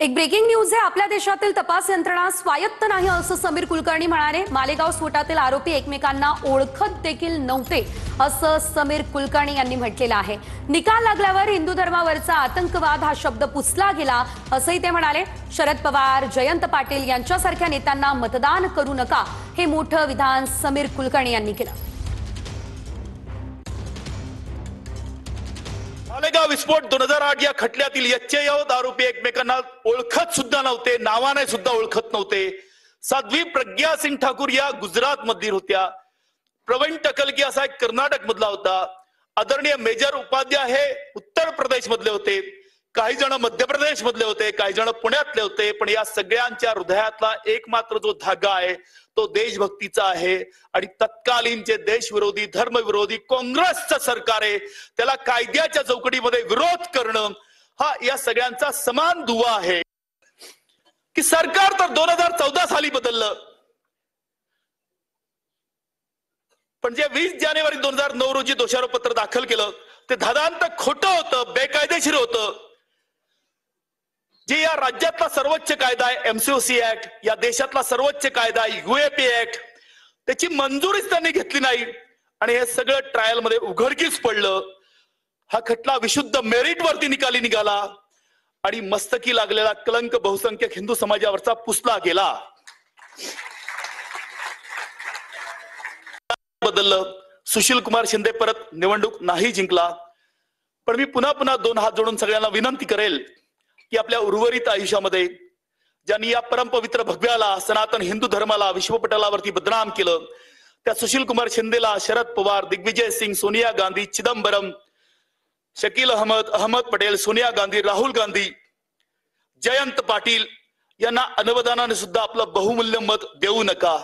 एक breaking news आहे। आपल्या देशातील तपास यंत्रणा स्वायत्त नाही असं समीर कुलकर्णी म्हणाले। मालेगाव स्फोटातील आरोपी एकमेकांना ओळखत देखील नव्हते असं समीर कुलकर्णी यांनी म्हटलेलं आहे। निकाल लागल्यावर हिंदू धर्मावरचा आतंकवाद हा शब्द पुसला गेला असंही ते म्हणाले। शरद पवार, जयंत पाटील यांच्यासारख्या नेत्यांना मतदान करू नका हे मोठं विधान समीर कुलकर्णी यांनी केलं। मालेगाव विस्फोट 2008 या खटल्यातील यच्चेयवत आरोपी एकमेकांना ओळखत सुद्धा नव्हते, नावाने सुद्धा ओळखत नव्हते। साध्वी प्रज्ञा सिंग ठाकूर या गुजरात मधील होत्या, प्रवीण टकलकी असा एक कर्नाटक मधला होता, आदरणीय मेजर उपाध्याय हे उत्तर प्रदेश मधले होते, काही जण मध्य प्रदेश मधले होते, काही जण पुण्यातले होते। पण या सगळ्यांच्या हृदयातला एकमात्र जो धागा आहे तो देशभक्तीचा आहे। आणि तत्कालीन जे देशविरोधी धर्मविरोधी काँग्रेसचं सरकार आहे त्याला कायद्याच्या चौकटीमध्ये विरोध करणं हा या सगळ्यांचा समान दुवा आहे। की सरकार तर 2014 साली बदललं, पण जे 20 जानेवारी 2009 रोजी दोषारोपपत्र दाखल केलं ते धादांत खोटं होतं, बेकायदेशीर होतं। जे या राज्यातला सर्वोच्च कायदा आहे एमसीओसी ऍक्ट, या देशातला सर्वोच्च कायदा यूएपी ऍक्ट, त्याची मंजुरीच त्यांनी घेतली नाही आणि हे सगळं ट्रायल मध्ये उघडकीस पडलं। हा खटला विशुद्ध मेरिट वरती निकाली निघाला आणि मस्तकी लागलेला कलंक बहुसंख्यक हिंदू समाजावरचा पुसला गेला। बदललं, सुशील कुमार शिंदे परत निवडणूक नाही जिंकला। पण मी पुन्हा पुन्हा दोन हात जोडून सगळ्यांना विनंती करेल की आपल्या उर्वरित आयुष्यामध्ये ज्यांनी या परमपवित्र भगव्याला, सनातन हिंदू धर्माला विश्वपटलावरती बदनाम केलं त्या सुशील कुमार शिंदेला, शरद पवार, दिग्विजय सिंग, सोनिया गांधी, चिदंबरम, शकील अहमद, अहमद पटेल, सोनिया गांधी, राहुल गांधी, जयंत पाटील यांना अनवधानाने सुद्धा आपलं बहुमूल्य मत देऊ नका।